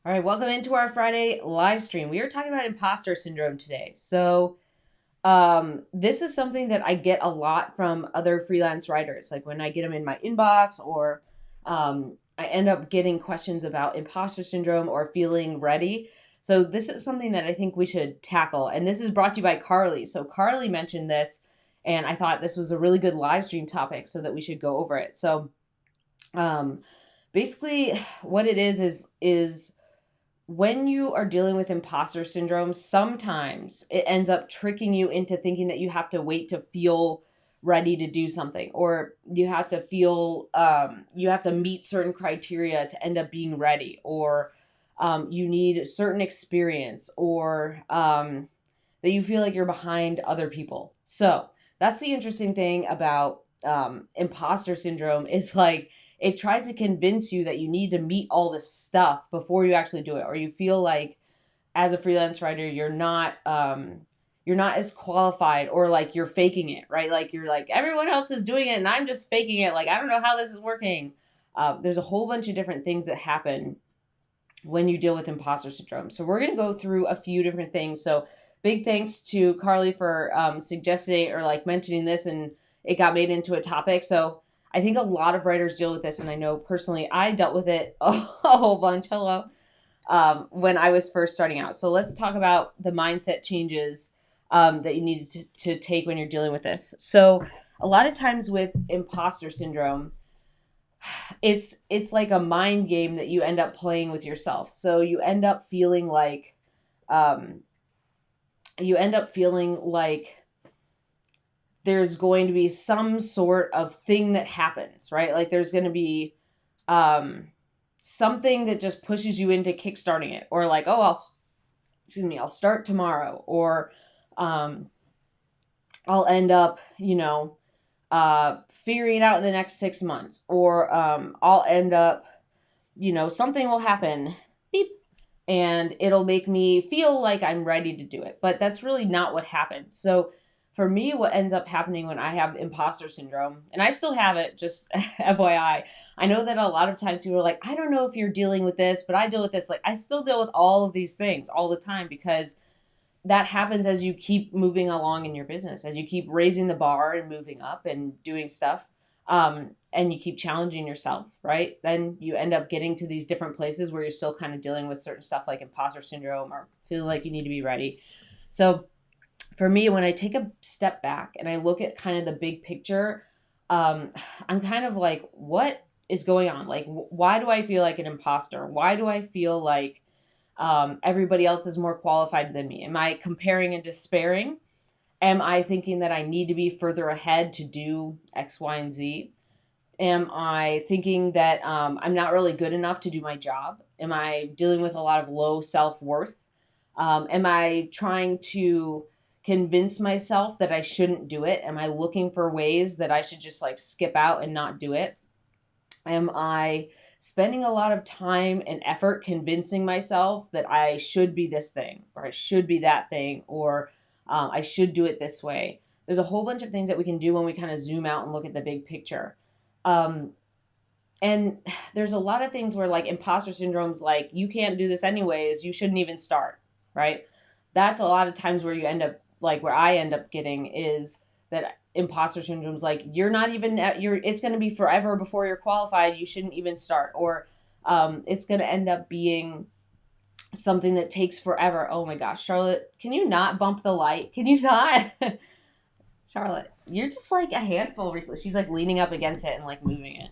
All right, welcome into our Friday live stream. We are talking about imposter syndrome today. This is something that I get a lot from other freelance writers. Like when I get them in my inbox, or I end up getting questions about imposter syndrome or feeling ready. So, this is something that I think we should tackle. And this is brought to you by Carly. So, Carly mentioned this, and I thought this was a really good live stream topic so that we should go over it. Um, Basically, what it is when you are dealing with imposter syndrome, sometimes it ends up tricking you into thinking that you have to wait to feel ready to do something, or you have to feel you have to meet certain criteria to end up being ready, or you need certain experience, or that you feel like you're behind other people. So that's the interesting thing about imposter syndrome is like it tries to convince you that you need to meet all this stuff before you actually do it, or you feel like as a freelance writer you're not as qualified, or like you're faking it, right? Like you're like everyone else is doing it and I'm just faking it, like I don't know how this is working. There's a whole bunch of different things that happen when you deal with imposter syndrome. So we're going to go through a few different things. So big thanks to Carly for suggesting or like mentioning this, and it got made into a topic. So I think a lot of writers deal with this, and I know personally I dealt with it a whole bunch. Hello. When I was first starting out. So let's talk about the mindset changes that you need to take when you're dealing with this. So a lot of times with imposter syndrome, it's like a mind game that you end up playing with yourself. So um, you end up feeling like there's going to be some sort of thing that happens, right? Like there's going to be um, something that just pushes you into kickstarting it, or like, oh, I'll start tomorrow, or um, I'll end up, figuring it out in the next 6 months, or I'll end up, something will happen, beep, and it'll make me feel like I'm ready to do it. But that's really not what happens. So for me, what ends up happening when I have imposter syndrome, and I still have it, just FYI, I know that a lot of times people are like, I don't know if you're dealing with this, but I deal with this. Like, I still deal with all of these things all the time, because that happens as you keep moving along in your business, as you keep raising the bar and moving up and doing stuff, and you keep challenging yourself, right? Then you end up getting to these different places where you're still kind of dealing with certain stuff like imposter syndrome, or feeling like you need to be ready. So for me, when I take a step back and I look at kind of the big picture, um, I'm kind of like, what is going on? Like, why do I feel like an imposter? Why do I feel like everybody else is more qualified than me? Am I comparing and despairing? Am I thinking that I need to be further ahead to do X, Y, and Z? Am I thinking that I'm not really good enough to do my job? Am I dealing with a lot of low self worth? Am I trying to convince myself that I shouldn't do it? Am I looking for ways that I should just like skip out and not do it? Am I spending a lot of time and effort convincing myself that I should be this thing, or I should be that thing, or I should do it this way? There's a whole bunch of things that we can do when we kind of zoom out and look at the big picture. Um, and there's a lot of things where like imposter syndrome's like, you can't do this anyways, you shouldn't even start, right? That's a lot of times where you end up, like where I end up getting, is that imposter syndrome's like, you're not even you're it's going to be forever before you're qualified, you shouldn't even start, or it's going to end up being something that takes forever. Oh my gosh, Charlotte, can you not bump the light? Can you not? Charlotte, you're just like a handful recently. She's like leaning up against it and like moving it.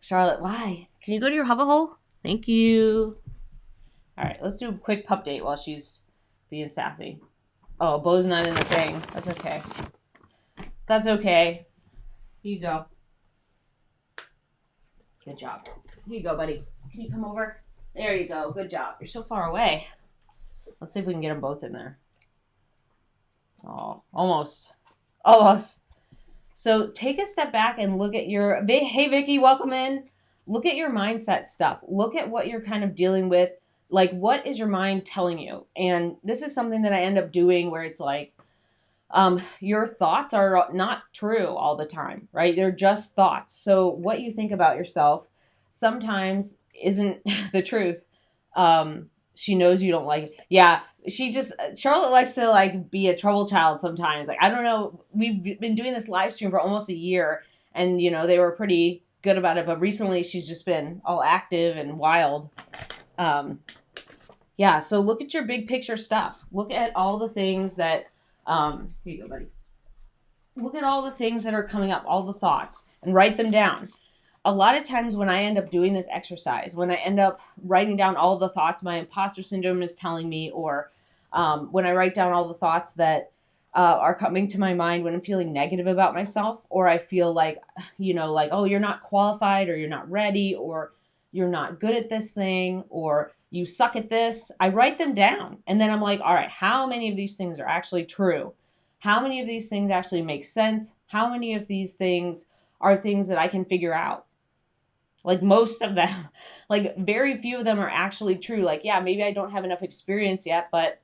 Charlotte, why? Can you go to your hubba hole? Thank you. All right, let's do a quick pup date while she's being sassy. Oh, Bo's not in the thing. That's okay. That's okay. Here you go. Good job. Here you go, buddy. Can you come over? There you go. Good job. You're so far away. Let's see if we can get them both in there. Oh, almost. Almost. So take a step back and look at your, hey, Vicky, welcome in. Look at your mindset stuff. Look at what you're kind of dealing with. Like, what is your mind telling you? And this is something that I end up doing where it's like, your thoughts are not true all the time, right? They're just thoughts. So what you think about yourself sometimes isn't the truth. She knows you don't like it. Yeah, Charlotte likes to like be a trouble child sometimes. Like, I don't know, we've been doing this live stream for almost a year, and they were pretty good about it, but recently she's just been all active and wild. Um, yeah, so look at your big picture stuff. Look at all the things that here you go, buddy. Look at all the things that are coming up, all the thoughts, and write them down. A lot of times when I end up doing this exercise, when I end up writing down all the thoughts my imposter syndrome is telling me, or when I write down all the thoughts that are coming to my mind when I'm feeling negative about myself, or I feel like, like, oh, you're not qualified, or you're not ready, or you're not good at this thing, or you suck at this, I write them down. And then I'm like, all right, how many of these things are actually true? How many of these things actually make sense? How many of these things are things that I can figure out? Like, most of them, like, very few of them are actually true. Like, yeah, maybe I don't have enough experience yet, but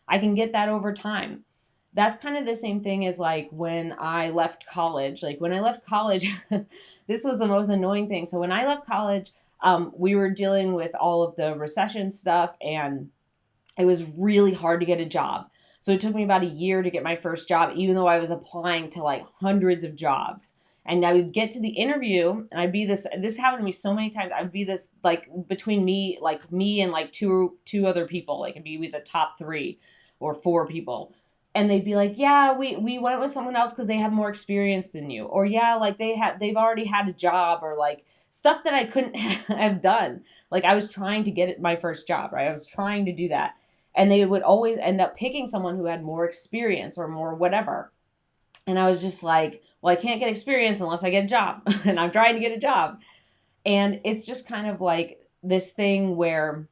I can get that over time. That's kind of the same thing as like when I left college. Like, when I left college, this was the most annoying thing. So when I left college, we were dealing with all of the recession stuff, and it was really hard to get a job. So it took me about a year to get my first job, even though I was applying to like hundreds of jobs. And I would get to the interview, and I'd be this happened to me so many times. I would be this, like, between me and like two other people, like, it'd be with the top 3 or 4 people. And they'd be like, yeah, we went with someone else because they have more experience than you. Or, yeah, like, they've already had a job, or like stuff that I couldn't have done. Like, I was trying to get my first job, right? I was trying to do that. And they would always end up picking someone who had more experience or more whatever. And I was just like, well, I can't get experience unless I get a job. And I'm trying to get a job. And it's just kind of like this thing where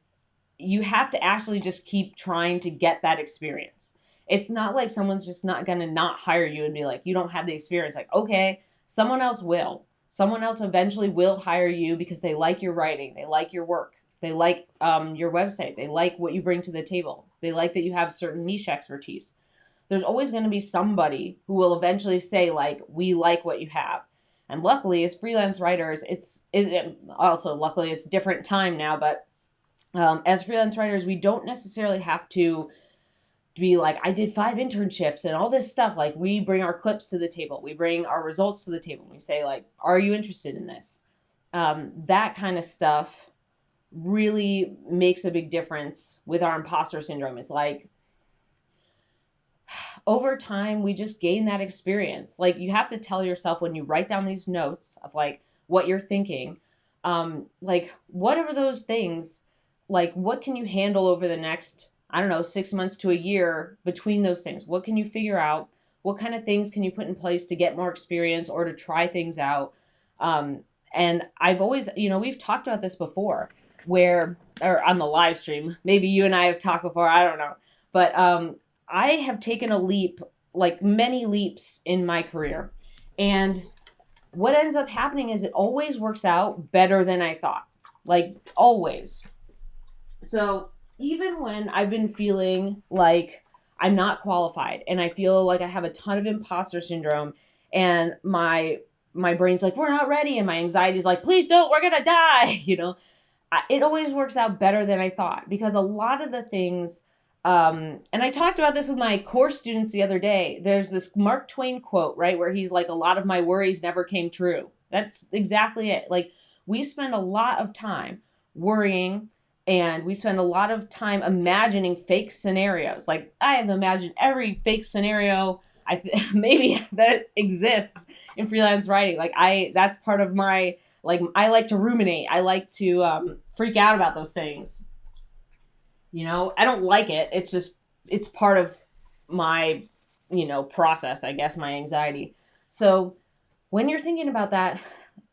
you have to actually just keep trying to get that experience. It's not like someone's just not going to not hire you and be like, you don't have the experience. Like, okay, someone else will. Someone else eventually will hire you because they like your writing. They like your work. They like your website. They like what you bring to the table. They like that you have certain niche expertise. There's always going to be somebody who will eventually say, like, we like what you have. And luckily, as freelance writers, also luckily it's a different time now, but as freelance writers, we don't necessarily have to be like, I did 5 internships and all this stuff. Like, we bring our clips to the table. We bring our results to the table. We say, like, are you interested in this? That kind of stuff really makes a big difference with our imposter syndrome. It's like, over time, we just gain that experience. Like, you have to tell yourself when you write down these notes of like what you're thinking, like, whatever those things, like, what can you handle over the next, I don't know, 6 months to a year between those things? What can you figure out? What kind of things can you put in place to get more experience or to try things out? And I've always, we've talked about this before, or on the live stream, maybe you and I have talked before, I don't know. But I have taken a leap, like many leaps in my career. And what ends up happening is it always works out better than I thought. Like, always. So even when I've been feeling like I'm not qualified and I feel like I have a ton of imposter syndrome, and my brain's like, we're not ready, and my anxiety is like, please don't, we're gonna die, it always works out better than I thought, because a lot of the things, and I talked about this with my course students the other day. There's this Mark Twain quote, right, where he's like, a lot of my worries never came true. That's exactly it. Like, we spend a lot of time worrying, and we spend a lot of time imagining fake scenarios. Like, I have imagined every fake scenario maybe that exists in freelance writing. Like, that's part of my, like, I like to ruminate. I like to freak out about those things. I don't like it. It's part of my, process, I guess, my anxiety. So when you're thinking about that,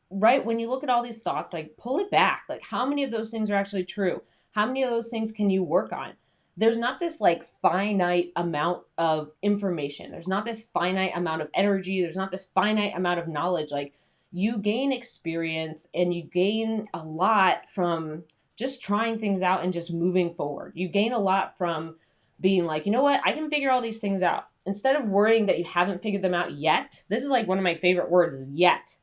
right, when you look at all these thoughts, like, pull it back. Like, how many of those things are actually true? How many of those things can you work on? There's not this like finite amount of information. There's not this finite amount of energy. There's not this finite amount of knowledge. Like, you gain experience and you gain a lot from just trying things out and just moving forward. You gain a lot from being like, you know what, I can figure all these things out. Instead of worrying that you haven't figured them out yet. This is like one of my favorite words, is yet.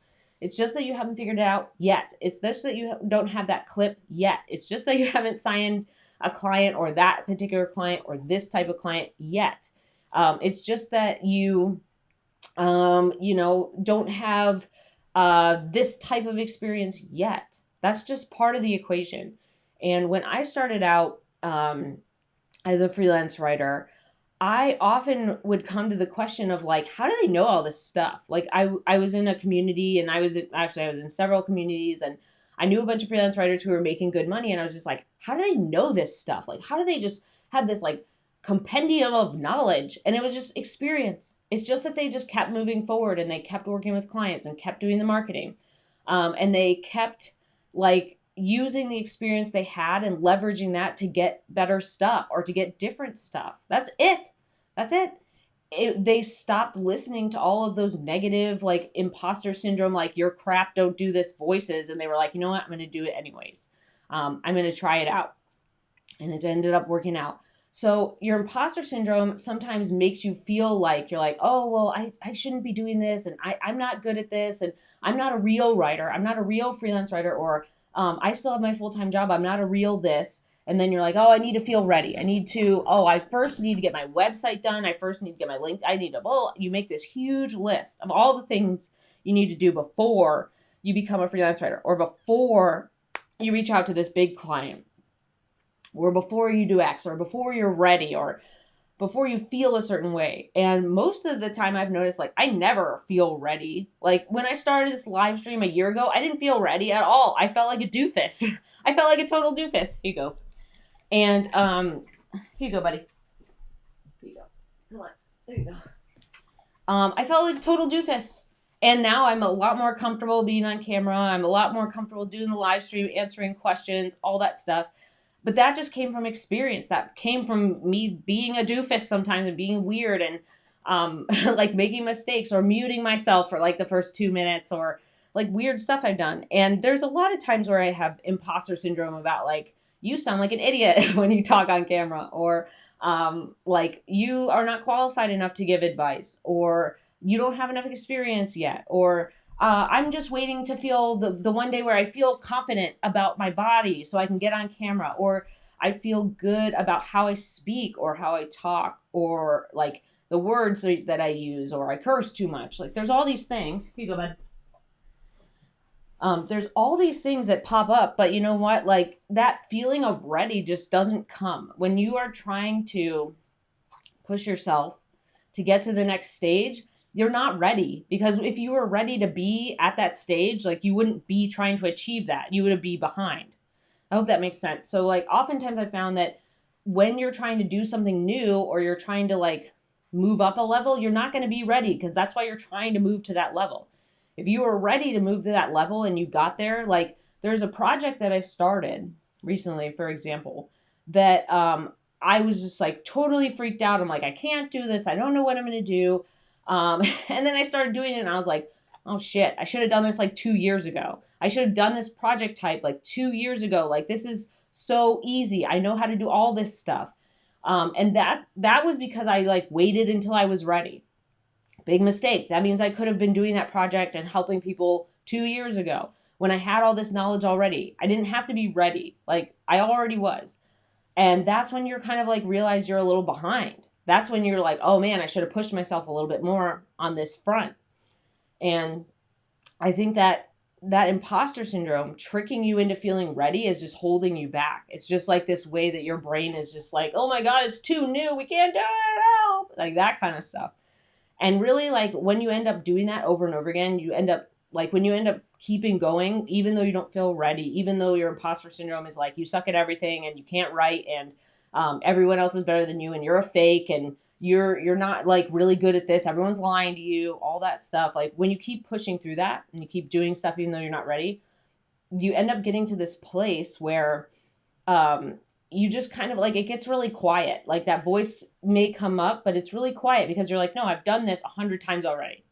It's just that you haven't figured it out yet. It's just that you don't have that clip yet. It's just that you haven't signed a client or that particular client or this type of client yet. It's just that you, don't have this type of experience yet. That's just part of the equation. And when I started out as a freelance writer, I often would come to the question of like, how do they know all this stuff? Like I was in a community, and I was in several communities, and I knew a bunch of freelance writers who were making good money. And I was just like, how do they know this stuff? Like, how do they just have this like compendium of knowledge? And it was just experience. It's just that they just kept moving forward, and they kept working with clients and kept doing the marketing. And they kept like using the experience they had and leveraging that to get better stuff or to get different stuff. That's it. That's it. They stopped listening to all of those negative, like imposter syndrome, like you're crap, don't do this voices. And they were like, you know what? I'm going to do it anyways. I'm going to try it out. And it ended up working out. So your imposter syndrome sometimes makes you feel like you're like, oh, well, I shouldn't be doing this. And I'm not good at this. And I'm not a real writer. I'm not a real freelance writer. Or I still have my full-time job. I'm not a real this. And then you're like, oh, I need to feel ready. I first need to get my website done. I first need to get my link. You make this huge list of all the things you need to do before you become a freelance writer, or before you reach out to this big client, or before you do X, or before you're ready, or before you feel a certain way. And most of the time I've noticed, like, I never feel ready. Like when I started this live stream a year ago, I didn't feel ready at all. I felt like a doofus. I felt like a total doofus. Here you go. And here you go, buddy. Here you go. Come on. There you go. I felt like a total doofus. And now I'm a lot more comfortable being on camera. I'm a lot more comfortable doing the live stream, answering questions, all that stuff. But that just came from experience. That came from me being a doofus sometimes and being weird and like making mistakes or muting myself for like the first 2 minutes, or like weird stuff I've done. And there's a lot of times where I have imposter syndrome about like, you sound like an idiot when you talk on camera, or like you are not qualified enough to give advice, or you don't have enough experience yet, or I'm just waiting to feel the one day where I feel confident about my body so I can get on camera, or I feel good about how I speak or how I talk, or like the words that I use, or I curse too much. Like there's all these things. Here you go, bud. There's all these things that pop up, but you know what? Like that feeling of ready just doesn't come when you are trying to push yourself to get to the next stage. You're not ready, because if you were ready to be at that stage, like you wouldn't be trying to achieve that. You would be behind. I hope that makes sense. So like oftentimes I found that when you're trying to do something new, or you're trying to like move up a level, you're not going to be ready, because that's why you're trying to move to that level. If you were ready to move to that level and you got there, like there's a project that I started recently, for example, that I was just like totally freaked out. I'm like, I can't do this. I don't know what I'm going to do. And then I started doing it, and I was like, oh shit, I should have done this like 2 years ago. I should have done this project type like 2 years ago. Like this is so easy. I know how to do all this stuff. And that was because I like waited until I was ready. Big mistake. That means I could have been doing that project and helping people 2 years ago when I had all this knowledge already. I didn't have to be ready. Like I already was. And that's when you're kind of like realize you're a little behind. That's when you're like, oh man, I should have pushed myself a little bit more on this front. And I think that imposter syndrome tricking you into feeling ready is just holding you back. It's just like this way that your brain is just like, oh my God, it's too new. We can't do it. Help. Like that kind of stuff. And really, like when you end up doing that over and over again, when you end up keeping going, even though you don't feel ready, even though your imposter syndrome is like you suck at everything and you can't write, and everyone else is better than you, and you're a fake, and you're not like really good at this. Everyone's lying to you, all that stuff. Like when you keep pushing through that and you keep doing stuff even though you're not ready, you end up getting to this place where you just kind of like, it gets really quiet. Like that voice may come up, but it's really quiet because you're like, no, I've done this 100 times already.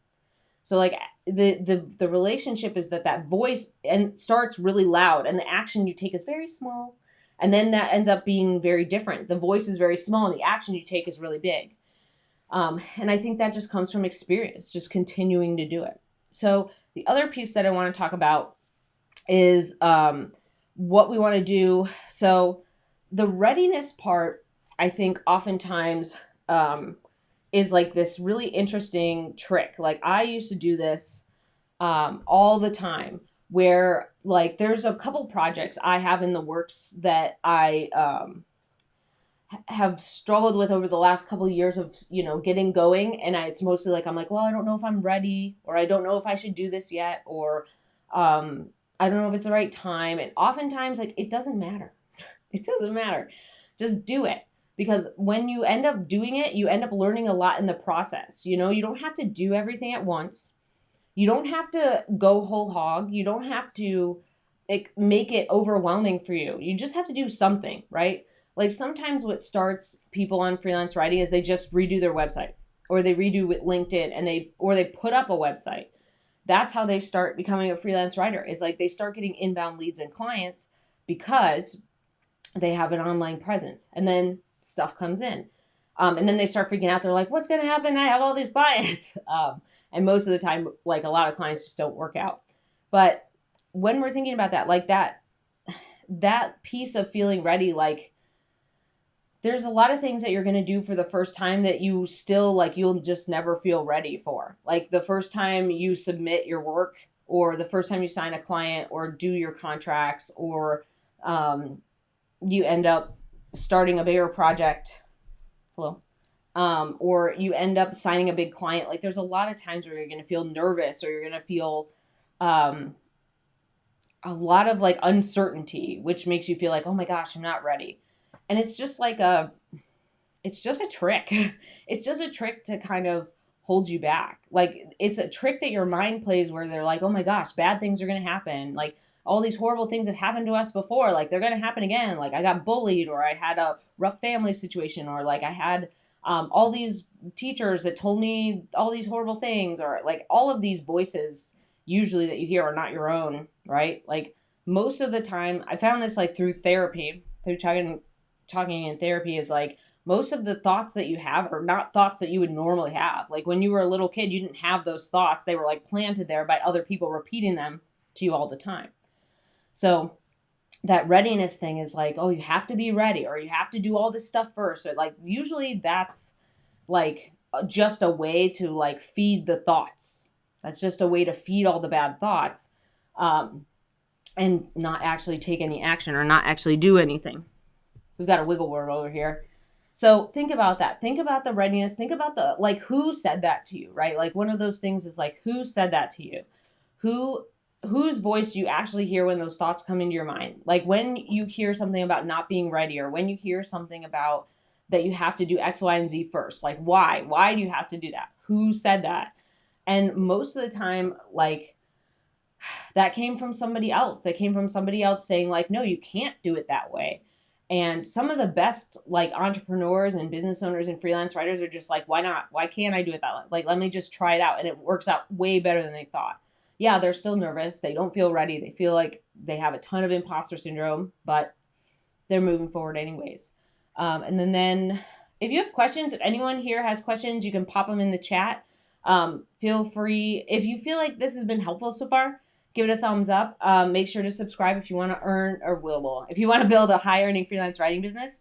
So like the relationship is that voice and starts really loud, and the action you take is very small. And then that ends up being very different. The voice is very small and the action you take is really big. And I think that just comes from experience, just continuing to do it. So the other piece that I want to talk about is what we want to do. So the readiness part, I think oftentimes is like this really interesting trick. Like I used to do this all the time where like there's a couple projects I have in the works that I have struggled with over the last couple of years of getting going, and it's mostly like I'm like, well, I don't know if I'm ready, or I don't know if I should do this yet, or I don't know if it's the right time. And oftentimes like it doesn't matter. It doesn't matter. Just do it, because when you end up doing it, you end up learning a lot in the process. You don't have to do everything at once. You don't have to go whole hog. You don't have to make it overwhelming for you. You just have to do something, right? Like sometimes what starts people on freelance writing is they just redo their website, or they redo with LinkedIn, and they put up a website. That's how they start becoming a freelance writer. Is like they start getting inbound leads and clients because they have an online presence, and then stuff comes in. And then they start freaking out. They're like, what's going to happen? I have all these clients. And most of the time, like a lot of clients just don't work out. But when we're thinking about that, like that piece of feeling ready, like there's a lot of things that you're going to do for the first time that you still like, you'll just never feel ready for. Like the first time you submit your work, or the first time you sign a client or do your contracts, or you end up starting a bigger project. Hello. Or you end up signing a big client. Like there's a lot of times where you're going to feel nervous, or you're going to feel um, a lot of like uncertainty, which makes you feel like, oh my gosh, I'm not ready. And it's just like it's just a trick. It's just a trick to kind of hold you back. Like it's a trick that your mind plays where they're like, oh my gosh, bad things are going to happen. Like all these horrible things have happened to us before. Like they're going to happen again. Like I got bullied, or I had a rough family situation, or like I had all these teachers that told me all these horrible things, or like all of these voices usually that you hear are not your own, right? Like most of the time, I found this like through therapy, through talking in therapy, is like most of the thoughts that you have are not thoughts that you would normally have. Like when you were a little kid, you didn't have those thoughts. They were like planted there by other people repeating them to you all the time. So that readiness thing is like, oh, you have to be ready, or you have to do all this stuff first. Or like usually that's like just a way to like feed the thoughts. That's just a way to feed all the bad thoughts, and not actually take any action, or not actually do anything. We've got a wiggle word over here. So think about that. Think about the readiness. Think about the, like, who said that to you, right? Like one of those things is like, who said that to you? Whose voice do you actually hear when those thoughts come into your mind? Like when you hear something about not being ready, or when you hear something about that you have to do X, Y, and Z first, like why? Why do you have to do that? Who said that? And most of the time, like that came from somebody else. That came from somebody else saying like, no, you can't do it that way. And some of the best like entrepreneurs and business owners and freelance writers are just like, why not? Why can't I do it that way? Like, let me just try it out. And it works out way better than they thought. Yeah, they're still nervous. They don't feel ready. They feel like they have a ton of imposter syndrome, but they're moving forward anyways. And then if you have questions, if anyone here has questions, you can pop them in the chat. Feel free. If you feel like this has been helpful so far, give it a thumbs up. Make sure to subscribe if you want to earn, or if you want to build a high earning freelance writing business.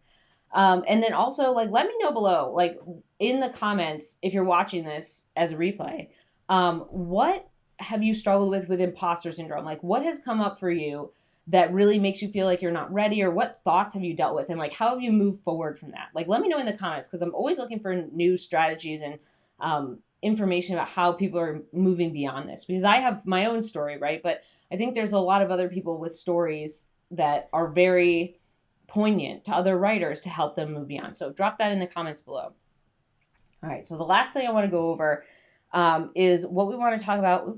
And then also like, let me know below, like in the comments, if you're watching this as a replay, what have you struggled with imposter syndrome? Like what has come up for you that really makes you feel like you're not ready, or what thoughts have you dealt with, and like how have you moved forward from that? Like let me know in the comments, because I'm always looking for new strategies and information about how people are moving beyond this, because I have my own story, right? But I think there's a lot of other people with stories that are very poignant to other writers to help them move beyond. So drop that in the comments below. All right, so the last thing I want to go over is what we want to talk about. We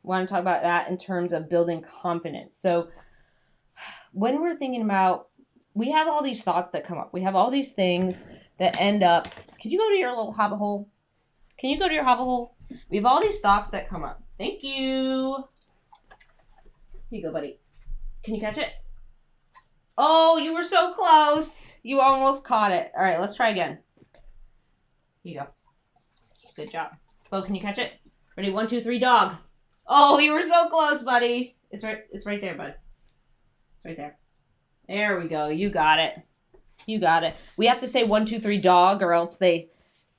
want to talk about that in terms of building confidence. So when we're thinking about, we have all these thoughts that come up. We have all these things that end up, could you go to your little hobbit hole? Can you go to your hobbit hole? We have all these thoughts that come up. Thank you. Here you go, buddy. Can you catch it? Oh, you were so close. You almost caught it. All right, let's try again. Here you go. Good job. Bo, can you catch it? Ready? 1, 2, 3, dog. Oh, you were so close, buddy. It's right there, bud. It's right there. There we go. You got it. You got it. We have to say 1, 2, 3 dog, or else they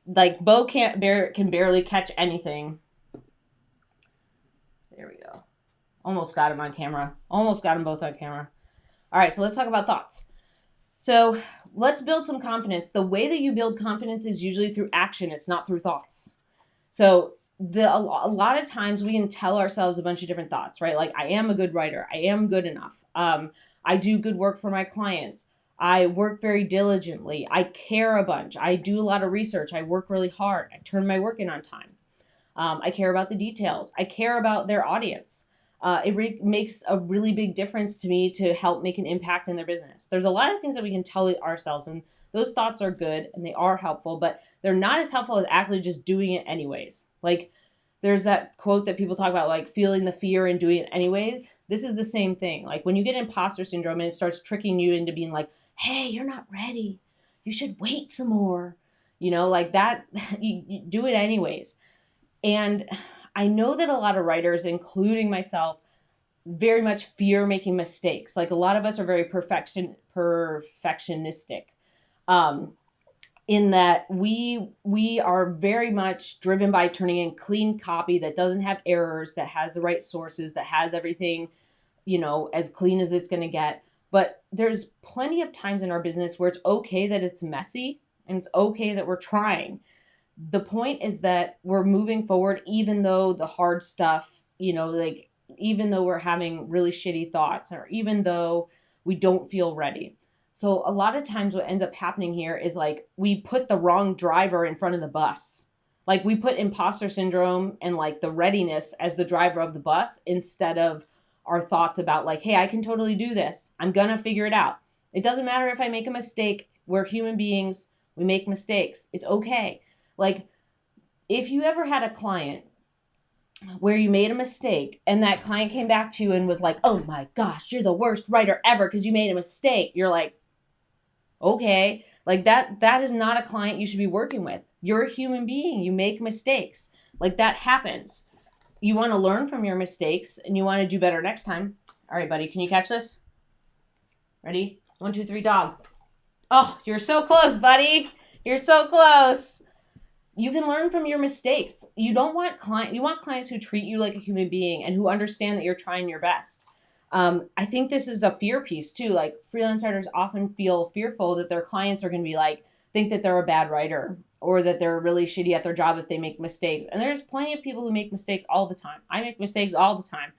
like Bo can barely catch anything. There we go. Almost got him on camera. Almost got them both on camera. All right, so let's talk about thoughts. So let's build some confidence. The way that you build confidence is usually through action. It's not through thoughts. So a lot of times we can tell ourselves a bunch of different thoughts, right? Like, I am a good writer. I am good enough. I do good work for my clients. I work very diligently. I care a bunch. I do a lot of research. I work really hard. I turn my work in on time. I care about the details. I care about their audience. It makes a really big difference to me to help make an impact in their business. There's a lot of things that we can tell ourselves, and those thoughts are good and they are helpful, but they're not as helpful as actually just doing it anyways. Like, there's that quote that people talk about, like feeling the fear and doing it anyways. This is the same thing. Like, when you get imposter syndrome and it starts tricking you into being like, hey, you're not ready. You should wait some more. Like that, you do it anyways. And I know that a lot of writers, including myself, very much fear making mistakes. Like, a lot of us are very perfectionistic. Um, in that we are very much driven by turning in clean copy that doesn't have errors, that has the right sources, that has everything, as clean as it's going to get. But there's plenty of times in our business where it's okay that it's messy and it's okay that we're trying. The point is that we're moving forward, even though the hard stuff, like, even though we're having really shitty thoughts, or even though we don't feel ready. So a lot of times what ends up happening here is, like, we put the wrong driver in front of the bus. Like, we put imposter syndrome and like the readiness as the driver of the bus, instead of our thoughts about, like, hey, I can totally do this. I'm going to figure it out. It doesn't matter if I make a mistake. We're human beings. We make mistakes. It's okay. Like, if you ever had a client where you made a mistake and that client came back to you and was like, oh my gosh, you're the worst writer ever because you made a mistake. You're like, okay, like that is not a client you should be working with. You're a human being. You make mistakes. Like, that happens. You want to learn from your mistakes and you want to do better next time. All right, buddy, can you catch this? Ready? 1, 2, 3 dog. Oh, you're so close, buddy. You're so close. You can learn from your mistakes. You want clients who treat you like a human being and who understand that you're trying your best. I think this is a fear piece too. Like, freelance writers often feel fearful that their clients are going to be like, think that they're a bad writer, or that they're really shitty at their job if they make mistakes. And there's plenty of people who make mistakes all the time. I make mistakes all the time.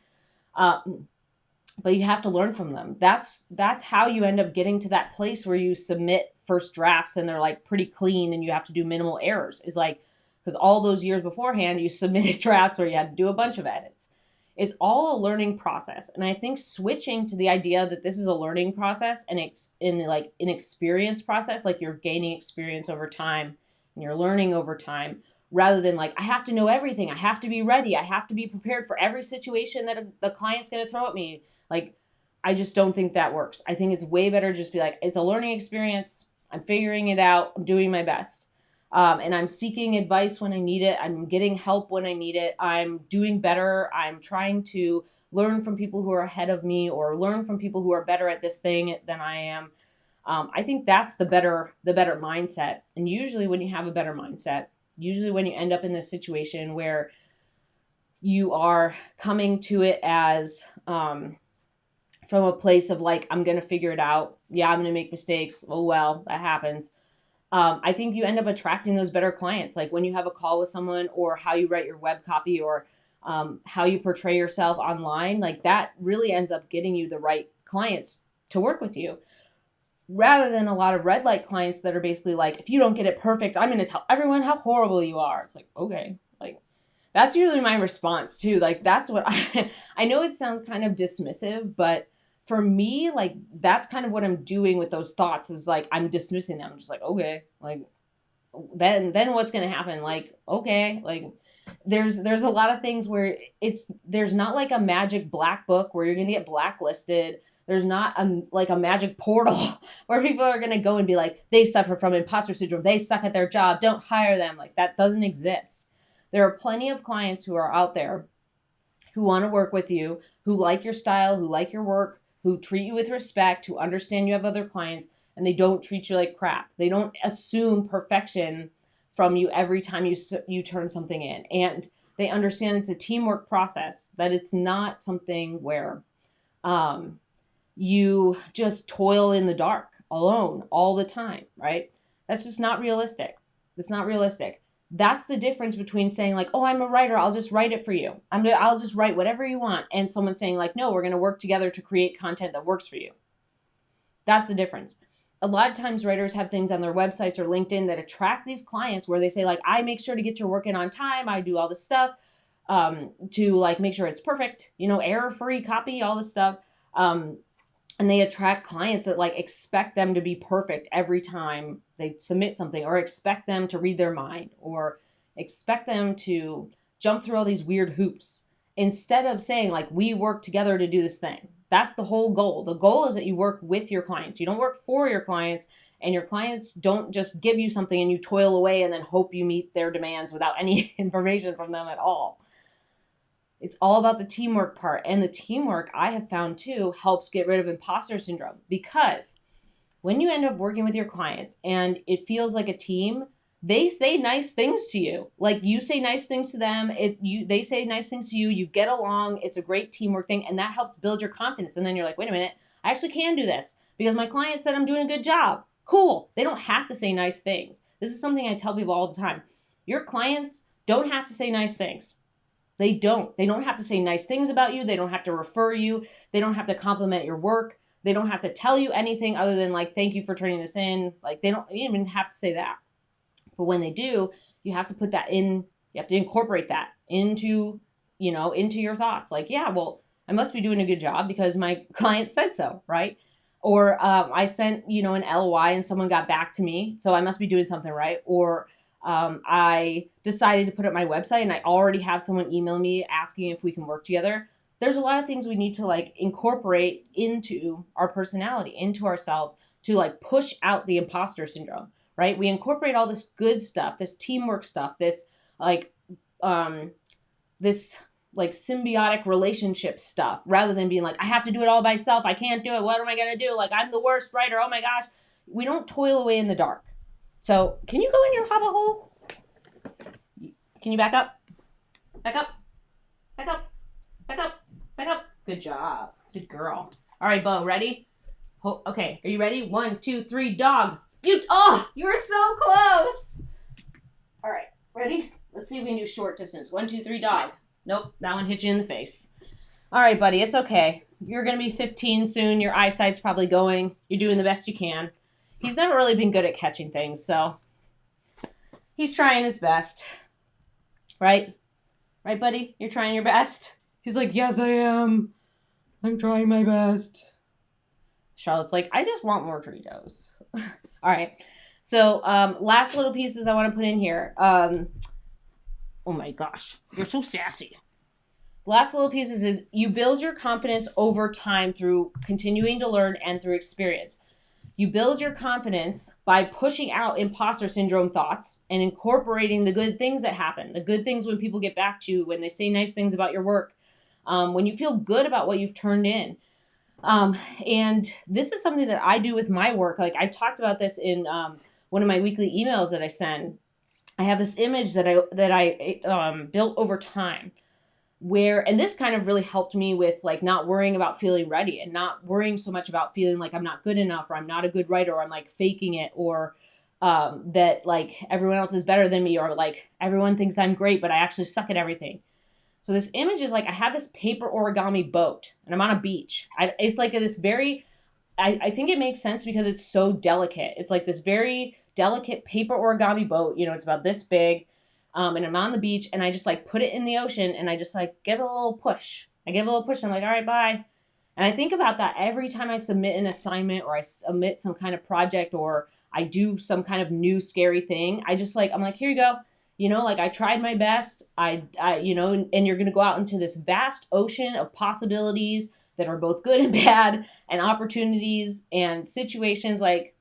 But you have to learn from them. That's how you end up getting to that place where you submit first drafts and they're like pretty clean and you have to do minimal errors. Is like, because all those years beforehand you submitted drafts where you had to do a bunch of edits. It's all a learning process. And I think switching to the idea that this is a learning process and it's in like an experience process, like you're gaining experience over time and you're learning over time, rather than like, I have to know everything. I have to be ready. I have to be prepared for every situation that the client's going to throw at me. Like, I just don't think that works. I think it's way better just be like, it's a learning experience. I'm figuring it out. I'm doing my best. And I'm seeking advice when I need it. I'm getting help when I need it. I'm doing better. I'm trying to learn from people who are ahead of me, or learn from people who are better at this thing than I am. I think that's the better mindset. And usually when you have a better mindset, usually when you end up in this situation where you are coming to it as from a place of like, I'm going to figure it out. Yeah, I'm going to make mistakes. Oh, well, that happens. I think you end up attracting those better clients. Like, when you have a call with someone, or how you write your web copy, or how you portray yourself online, like, that really ends up getting you the right clients to work with you. Rather than a lot of red light clients that are basically like, if you don't get it perfect, I'm going to tell everyone how horrible you are. It's like, okay, like, that's usually my response too. Like, that's what I know it sounds kind of dismissive, but for me, like, that's kind of what I'm doing with those thoughts, is like, I'm dismissing them. I'm just like, okay, like, then what's going to happen? Like, okay, like, there's a lot of things where there's not like a magic black book where you're going to get blacklisted. There's not like a magic portal where people are going to go and be like, they suffer from imposter syndrome. They suck at their job. Don't hire them. Like, that doesn't exist. There are plenty of clients who are out there who want to work with you, who like your style, who like your work, who treat you with respect, who understand you have other clients, and they don't treat you like crap. They don't assume perfection from you every time you turn something in. And they understand it's a teamwork process, that it's not something where you just toil in the dark alone all the time, right? That's just not realistic. That's not realistic. That's the difference between saying like, oh, I'm a writer, I'll just write it for you. I'll just write whatever you want. And someone saying like, no, we're going to work together to create content that works for you. That's the difference. A lot of times writers have things on their websites or LinkedIn that attract these clients where they say like, I make sure to get your work in on time. I do all this stuff to like make sure it's perfect, error-free copy, all this stuff. And they attract clients that like expect them to be perfect every time they submit something, or expect them to read their mind, or expect them to jump through all these weird hoops, instead of saying like, we work together to do this thing. That's the whole goal. The goal is that you work with your clients. You don't work for your clients, and your clients don't just give you something and you toil away and then hope you meet their demands without any information from them at all. It's all about the teamwork part. And the teamwork, I have found too, helps get rid of imposter syndrome, because when you end up working with your clients and it feels like a team, they say nice things to you. Like you say nice things to them. They say nice things to you. You get along. It's a great teamwork thing. And that helps build your confidence. And then you're like, wait a minute, I actually can do this because my client said I'm doing a good job. Cool. They don't have to say nice things. This is something I tell people all the time. Your clients don't have to say nice things. They don't. They don't have to say nice things about you. They don't have to refer you. They don't have to compliment your work. They don't have to tell you anything other than like, thank you for turning this in. Like they don't even have to say that. But when they do, you have to put that in, you have to incorporate that into your thoughts. Like, yeah, well, I must be doing a good job because my client said so, right? Or I sent, an LOI and someone got back to me, so I must be doing something right. Or I decided to put up my website and I already have someone email me asking if we can work together. There's a lot of things we need to like incorporate into our personality, into ourselves, to like push out the imposter syndrome, right? We incorporate all this good stuff, this teamwork stuff, this like symbiotic relationship stuff, rather than being like, I have to do it all by myself. I can't do it. What am I going to do? Like, I'm the worst writer. Oh my gosh. We don't toil away in the dark. So can you go in your hobbit hole? Can you back up? Back up. Back up. Back up. Back up. Good job. Good girl. All right, Bo, ready? Okay, are you ready? 1, 2, 3, dog. You were so close. All right, ready? Let's see if we can do short distance. 1, 2, 3, dog. Nope, that one hit you in the face. All right, buddy, it's okay. You're going to be 15 soon. Your eyesight's probably going. You're doing the best you can. He's never really been good at catching things, so he's trying his best. Right? Right, buddy? You're trying your best? He's like, yes, I am. I'm trying my best. Charlotte's like, I just want more Doritos. All right. So last little pieces I want to put in here. Oh my gosh. You're so sassy. The last little pieces is you build your confidence over time through continuing to learn and through experience. You build your confidence by pushing out imposter syndrome thoughts and incorporating the good things that happen, the good things when people get back to you, when they say nice things about your work, when you feel good about what you've turned in. And this is something that I do with my work. Like I talked about this in one of my weekly emails that I send. I have this image that I built over time, and this kind of really helped me with like not worrying about feeling ready and not worrying so much about feeling like I'm not good enough, or I'm not a good writer, or I'm like faking it, or that like everyone else is better than me, or like everyone thinks I'm great, but I actually suck at everything. So this image is like, I have this paper origami boat and I'm on a beach. It's like this very, I think it makes sense because it's so delicate. It's like this very delicate paper origami boat. It's about this big. And I'm on the beach and I just like put it in the ocean and I just like give it a little push. I give it a little push and I'm like, all right, bye. And I think about that every time I submit an assignment or I submit some kind of project or I do some kind of new scary thing. I'm like, here you go. Like I tried my best. And you're going to go out into this vast ocean of possibilities that are both good and bad, and opportunities and situations like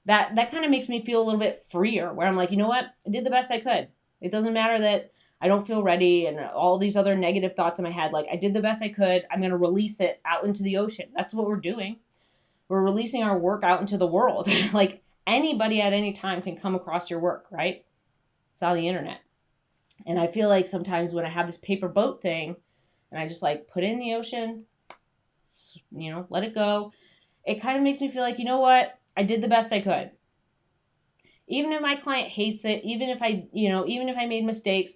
that. That kind of makes me feel a little bit freer, where I'm like, you know what? I did the best I could. It doesn't matter that I don't feel ready, and all these other negative thoughts in my head. Like, I did the best I could. I'm going to release it out into the ocean. That's what we're doing. We're releasing our work out into the world. Like, anybody at any time can come across your work, right? It's on the internet. And I feel like sometimes when I have this paper boat thing and I just like put it in the ocean, let it go, it kind of makes me feel like, you know what? I did the best I could. Even if my client hates it, even if I made mistakes,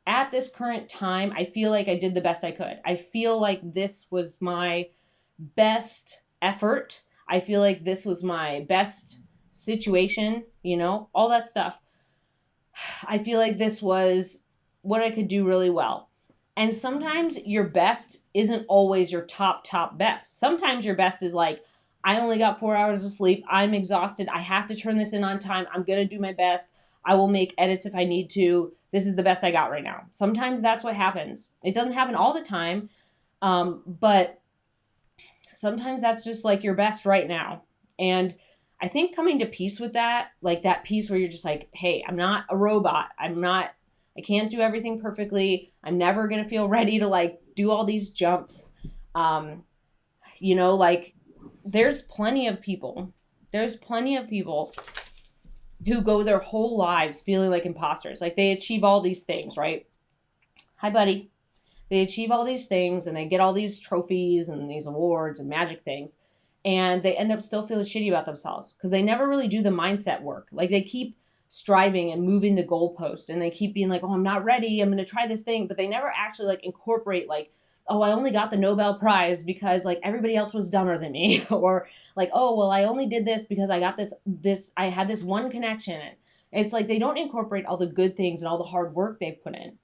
at this current time, I feel like I did the best I could. I feel like this was my best effort. I feel like this was my best situation, all that stuff. I feel like this was what I could do really well. And sometimes your best isn't always your top best. Sometimes your best is like, I only got 4 hours of sleep. I'm exhausted. I have to turn this in on time. I'm going to do my best. I will make edits if I need to. This is the best I got right now. Sometimes that's what happens. It doesn't happen all the time, but sometimes that's just like your best right now. And I think coming to peace with that, like that peace where you're just like, hey, I'm not a robot. I can't do everything perfectly. I'm never going to feel ready to like do all these jumps. Like there's plenty of people who go their whole lives feeling like imposters. Like they achieve all these things, right? Hi, buddy. They achieve all these things and they get all these trophies and these awards and magic things. And they end up still feeling shitty about themselves because they never really do the mindset work. Like they keep striving and moving the goalpost and they keep being like, oh, I'm not ready. I'm going to try this thing. But they never actually like incorporate like, oh, I only got the Nobel Prize because like everybody else was dumber than me. Or like, oh, well, I only did this because I got I had this one connection. It's like they don't incorporate all the good things and all the hard work they've put in.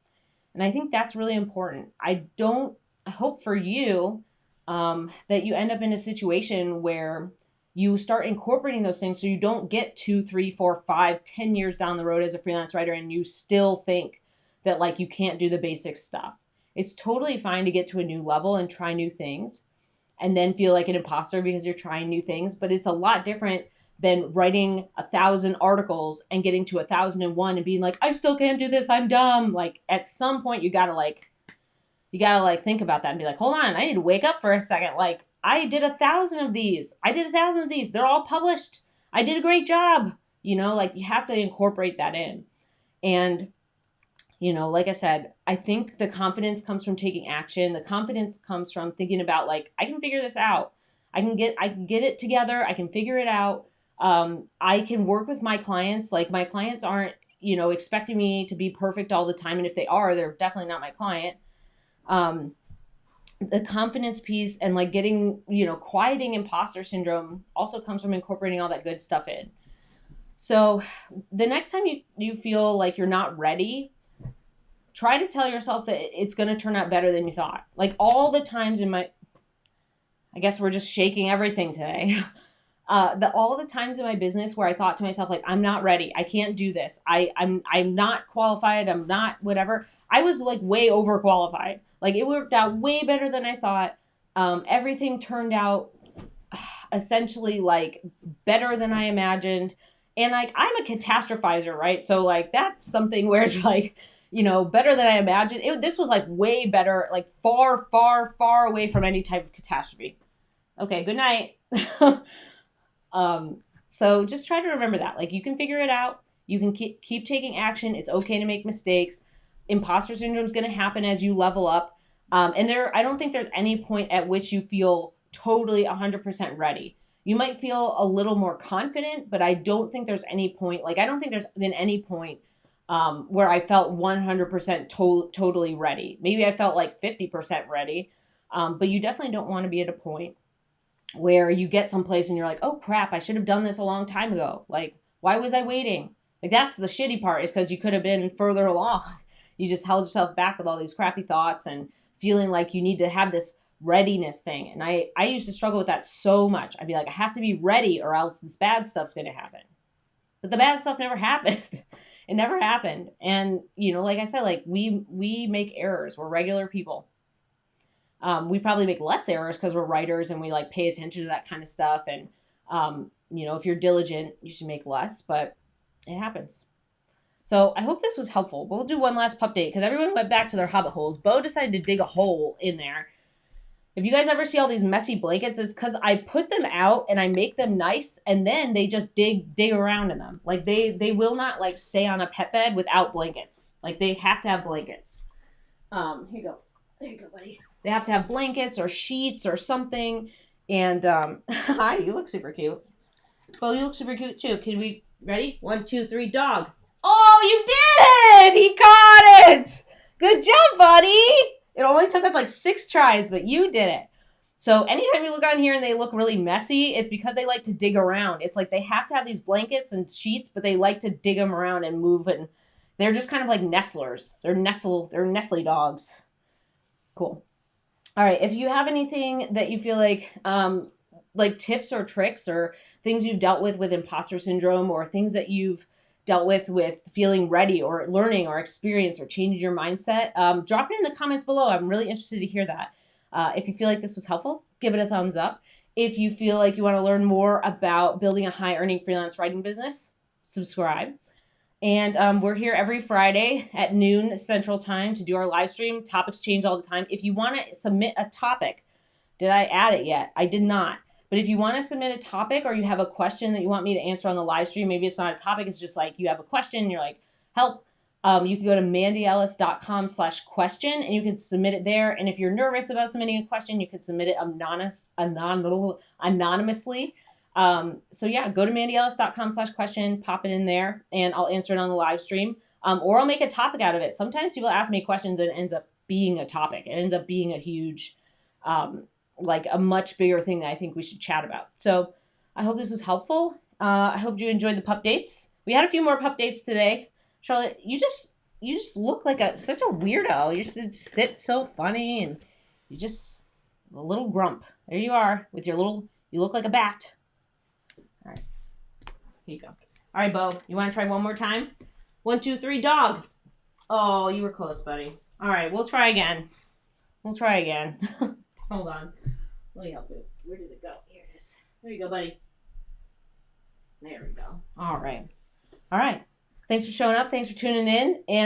And I think that's really important. I hope for you that you end up in a situation where you start incorporating those things so you don't get 2, 3, 4, 5, 10 years down the road as a freelance writer and you still think that like you can't do the basic stuff. It's totally fine to get to a new level and try new things and then feel like an imposter because you're trying new things. But it's a lot different than writing 1,000 articles and getting to 1,001 and being like, I still can't do this. I'm dumb. Like at some point you gotta think about that and be like, hold on, I need to wake up for a second. Like I did 1,000 of these. They're all published. I did a great job. Like you have to incorporate that in. And, like I said, I think the confidence comes from taking action. The confidence comes from thinking about like, I can figure this out. I can get it together. I can figure it out. I can work with my clients. Like my clients aren't, expecting me to be perfect all the time. And if they are, they're definitely not my client. The confidence piece and like getting, quieting imposter syndrome also comes from incorporating all that good stuff in. So the next time you feel like you're not ready, try to tell yourself that it's going to turn out better than you thought. Like all the times I guess we're just shaking everything today. All the times in my business where I thought to myself, like, I'm not ready. I can't do this. I'm not qualified. I'm not whatever. I was like way overqualified. Like it worked out way better than I thought. Everything turned out essentially like better than I imagined. And like, I'm a catastrophizer, right? So like, that's something where it's like, better than I imagined. This was like way better, like far, far, far away from any type of catastrophe. Okay, good night. So just try to remember that. Like you can figure it out. You can keep taking action. It's okay to make mistakes. Imposter syndrome is going to happen as you level up. And I don't think there's any point at which you feel totally 100% ready. You might feel a little more confident, but I don't think there's any point. Like I don't think there's been any point where I felt 100% totally ready. Maybe I felt like 50% ready. But you definitely don't want to be at a point where you get someplace and you're like, oh crap, I should have done this a long time ago. Like, why was I waiting? Like that's the shitty part, is because you could have been further along. You just held yourself back with all these crappy thoughts and feeling like you need to have this readiness thing. And I used to struggle with that so much. I'd be like, I have to be ready or else this bad stuff's going to happen. But the bad stuff never happened. It never happened. And, like I said, like we make errors. We're regular people. We probably make less errors because we're writers and we like pay attention to that kind of stuff. And, if you're diligent, you should make less, but it happens. So I hope this was helpful. We'll do one last pup date because everyone went back to their hobbit holes. Bo decided to dig a hole in there. If you guys ever see all these messy blankets, it's because I put them out and I make them nice, and then they just dig around in them. Like they will not like stay on a pet bed without blankets. Like they have to have blankets. Here you go. There you go, buddy. They have to have blankets or sheets or something. And hi, you look super cute. Bo, you look super cute too. Can we ready? 1, 2, 3, dog. Oh, you did it! He caught it! Good job, buddy! It only took us like 6 tries, but you did it. So anytime you look on here and they look really messy, it's because they like to dig around. It's like they have to have these blankets and sheets, but they like to dig them around and move, and they're just kind of like nestlers. They're nestle dogs. Cool. All right, if you have anything that you feel like tips or tricks or things you've dealt with imposter syndrome, or things that you've dealt with feeling ready or learning or experience or changing your mindset, drop it in the comments below. I'm really interested to hear that. If you feel like this was helpful, give it a thumbs up. If you feel like you want to learn more about building a high earning freelance writing business, subscribe. And we're here every Friday at noon Central Time to do our live stream. Topics change all the time. If you want to submit a topic, did I add it yet? I did not. But if you want to submit a topic, or you have a question that you want me to answer on the live stream, maybe it's not a topic, it's just like you have a question and you're like, help, you can go to mandyellis.com/question and you can submit it there. And if you're nervous about submitting a question, you can submit it anonymously. So yeah, go to mandyellis.com/question, pop it in there, and I'll answer it on the live stream. Or I'll make a topic out of it. Sometimes people ask me questions and it ends up being a topic. It ends up being a huge, like a much bigger thing that I think we should chat about. So I hope this was helpful. I hope you enjoyed the pup dates. We had a few more pup dates today. Charlotte, you just look like such a weirdo. You just sit so funny, and you just a little grump. There you are with your little, you look like a bat. All right, here you go. All right, Bo, you want to try one more time? 1, 2, 3, dog. Oh, you were close, buddy. All right, we'll try again. Hold on. Let me help you. Where did it go? Here it is. There you go, buddy. There we go. All right. Thanks for showing up. Thanks for tuning in. And